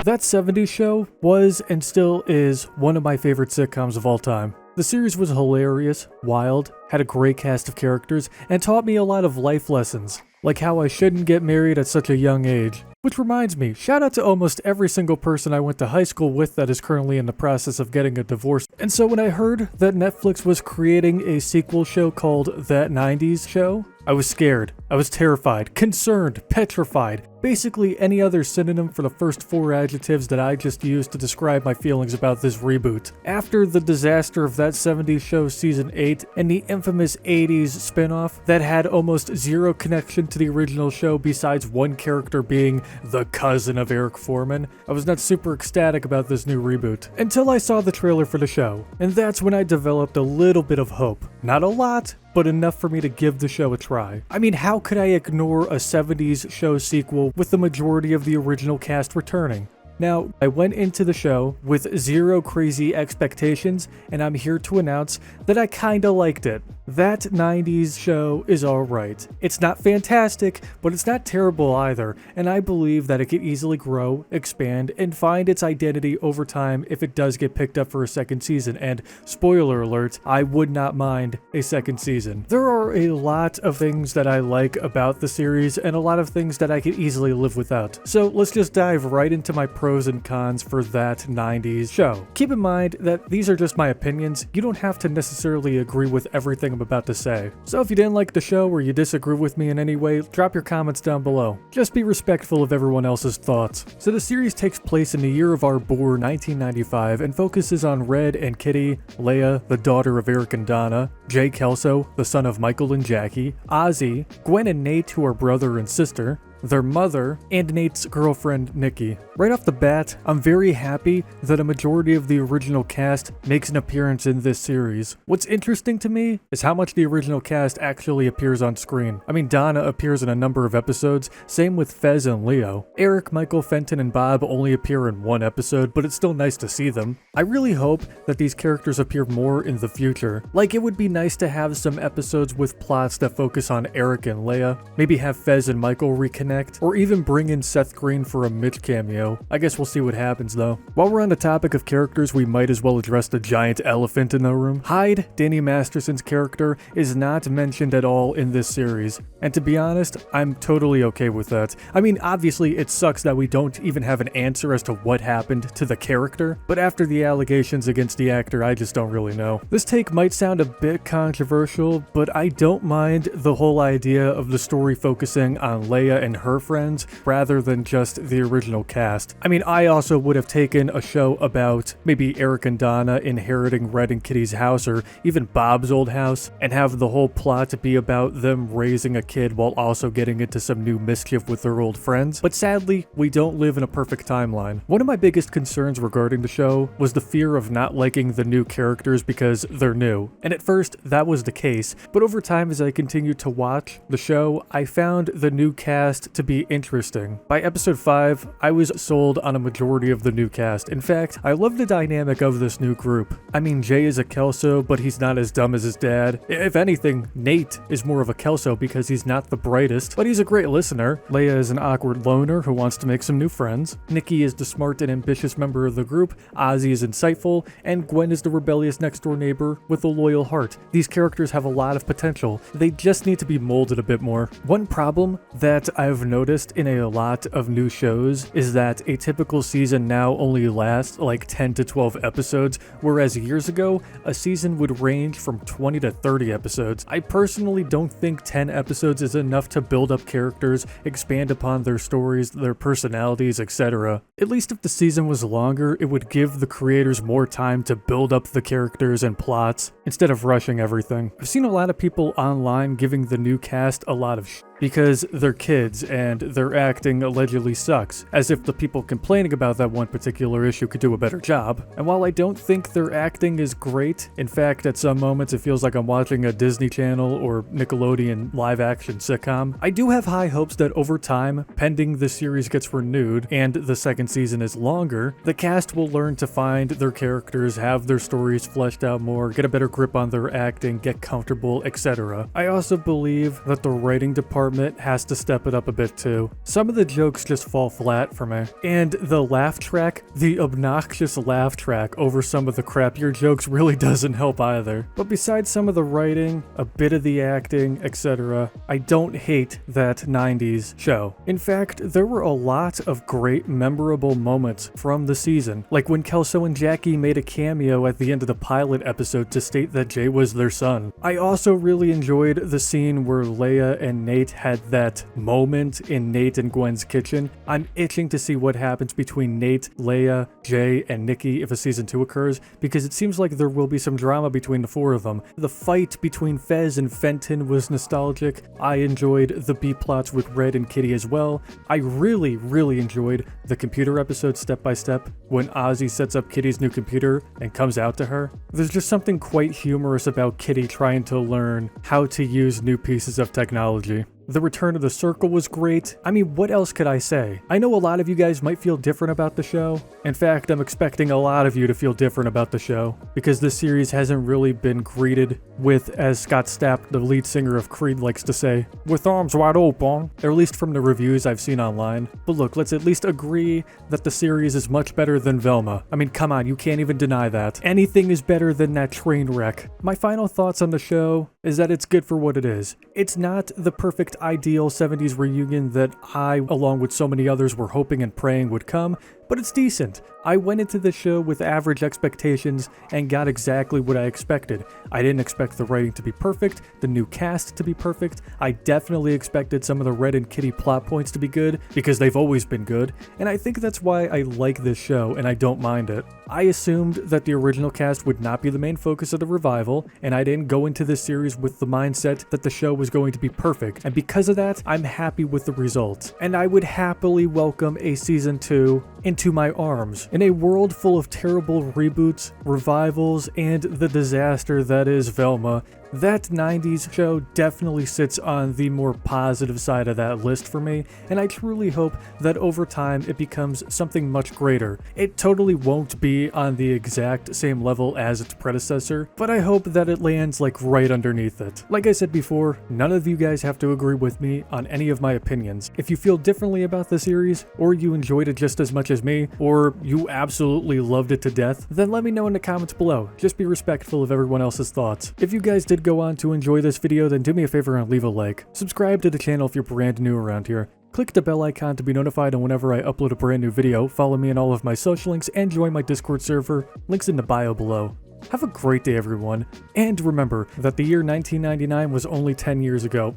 That 70s show was and still is one of my favorite sitcoms of all time. The series was hilarious, wild, had a great cast of characters, and taught me a lot of life lessons, like how I shouldn't get married at such a young age. Which reminds me, shout out to almost every single person I went to high school with that is currently in the process of getting a divorce. And so when I heard that Netflix was creating a sequel show called That 90s Show, I was scared, I was terrified, concerned, petrified, basically any other synonym for the first 4 adjectives that I just used to describe my feelings about this reboot. After the disaster of That 70s Show Season 8 and the infamous 80s spinoff that had almost zero connection to the original show besides one character being the cousin of Eric Foreman, I was not super ecstatic about this new reboot until I saw the trailer for the show, and that's when I developed a little bit of hope. Not a lot, but enough for me to give the show a try. I mean, how could I ignore a 70s show sequel with the majority of the original cast returning? Now, I went into the show with zero crazy expectations, and I'm here to announce that I kinda liked it. That 90s show is alright. It's not fantastic, but it's not terrible either, and I believe that it could easily grow, expand, and find its identity over time if it does get picked up for a second season, and spoiler alert, I would not mind a second season. There are a lot of things that I like about the series, and a lot of things that I could easily live without. So let's just dive right into my pros and cons for That 90s Show. Keep in mind that these are just my opinions. You don't have to necessarily agree with everything I'm about to say. So if you didn't like the show or you disagree with me in any way, drop your comments down below. Just be respectful of everyone else's thoughts. So the series takes place in the year of our boar 1995 and focuses on Red and Kitty, Leia, the daughter of Eric and Donna, Jay Kelso, the son of Michael and Jackie, Ozzy, Gwen and Nate, who are brother and sister, their mother, and Nate's girlfriend, Nikki. Right off the bat, I'm very happy that a majority of the original cast makes an appearance in this series. What's interesting to me is how much the original cast actually appears on screen. I mean, Donna appears in a number of episodes, same with Fez and Leo. Eric, Michael, Fenton, and Bob only appear in one episode, but it's still nice to see them. I really hope that these characters appear more in the future. Like, it would be nice to have some episodes with plots that focus on Eric and Leia, maybe have Fez and Michael reconnect, or even bring in Seth Green for a Mitch cameo. I guess we'll see what happens though. While we're on the topic of characters, we might as well address the giant elephant in the room. Hyde, Danny Masterson's character, is not mentioned at all in this series, and to be honest, I'm totally okay with that. I mean, obviously it sucks that we don't even have an answer as to what happened to the character, but after the allegations against the actor, I just don't really know. This take might sound a bit controversial, but I don't mind the whole idea of the story focusing on Leia and her friends rather than just the original cast. I mean, I also would have taken a show about maybe Eric and Donna inheriting Red and Kitty's house, or even Bob's old house, and have the whole plot to be about them raising a kid while also getting into some new mischief with their old friends. But sadly, we don't live in a perfect timeline. One of my biggest concerns regarding the show was the fear of not liking the new characters because they're new. And at first, that was the case, but over time as I continued to watch the show, I found the new cast to be interesting. By episode 5, I was sold on a majority of the new cast. In fact, I love the dynamic of this new group. I mean, Jay is a Kelso, but he's not as dumb as his dad. If anything, Nate is more of a Kelso because he's not the brightest, but he's a great listener. Leia is an awkward loner who wants to make some new friends. Nikki is the smart and ambitious member of the group. Ozzy is insightful, and Gwen is the rebellious next-door neighbor with a loyal heart. These characters have a lot of potential. They just need to be molded a bit more. One problem that I've noticed in a lot of new shows is that a typical season now only lasts like 10 to 12 episodes, whereas years ago, a season would range from 20 to 30 episodes. I personally don't think 10 episodes is enough to build up characters, expand upon their stories, their personalities, etc. At least if the season was longer, it would give the creators more time to build up the characters and plots instead of rushing everything. I've seen a lot of people online giving the new cast a lot of because they're kids and their acting allegedly sucks, as if the people complaining about that one particular issue could do a better job. And while I don't think their acting is great, in fact at some moments it feels like I'm watching a Disney Channel or Nickelodeon live-action sitcom, I do have high hopes that over time, pending the series gets renewed and the second season is longer, the cast will learn to find their characters, have their stories fleshed out more, get a better grip on their acting, get comfortable, etc. I also believe that the writing department department has to step it up a bit too. Some of the jokes just fall flat for me. And the laugh track, the obnoxious laugh track over some of the crappier jokes really doesn't help either. But besides some of the writing, a bit of the acting, etc., I don't hate that 90s show. In fact, there were a lot of great memorable moments from the season, like when Kelso and Jackie made a cameo at the end of the pilot episode to state that Jay was their son. I also really enjoyed the scene where Leia and Nate had that moment in Nate and Gwen's kitchen. I'm itching to see what happens between Nate, Leia, Jay, and Nikki if a season 2 occurs, because it seems like there will be some drama between the four of them. The fight between Fez and Fenton was nostalgic. I enjoyed the B-plots with Red and Kitty as well. I really enjoyed the computer episode Step by Step when Ozzy sets up Kitty's new computer and comes out to her. There's just something quite humorous about Kitty trying to learn how to use new pieces of technology. The return of the circle was great. I mean, what else could I say? I know a lot of you guys might feel different about the show. In fact, I'm expecting a lot of you to feel different about the show, because this series hasn't really been greeted with, as Scott Stapp, the lead singer of Creed, likes to say, with arms wide open, or at least from the reviews I've seen online. But look, let's at least agree that the series is much better than Velma. I mean, come on, you can't even deny that. Anything is better than that train wreck. My final thoughts on the show is that it's good for what it is. It's not the perfect ideal 70s reunion that I, along with so many others, were hoping and praying would come, but it's decent. I went into the show with average expectations and got exactly what I expected. I didn't expect the writing to be perfect, the new cast to be perfect. I definitely expected some of the Red and Kitty plot points to be good, because they've always been good, and I think that's why I like this show and I don't mind it. I assumed that the original cast would not be the main focus of the revival, and I didn't go into this series with the mindset that the show was going to be perfect, and because of that, I'm happy with the results. And I would happily welcome a season 2 into my arms. In a world full of terrible reboots, revivals, and the disaster that is Velma, that 90s show definitely sits on the more positive side of that list for me, and I truly hope that over time it becomes something much greater. It totally won't be on the exact same level as its predecessor, but I hope that it lands like right underneath it. Like I said before, none of you guys have to agree with me on any of my opinions. If you feel differently about the series, or you enjoyed it just as much as me, or you absolutely loved it to death, then let me know in the comments below. Just be respectful of everyone else's thoughts. If you guys did go on to enjoy this video, then do me a favor and leave a like. Subscribe to the channel if you're brand new around here. Click the bell icon to be notified on whenever I upload a brand new video. Follow me on all of my social links and join my Discord server. Links in the bio below. Have a great day, everyone. And remember that the year 1999 was only 10 years ago.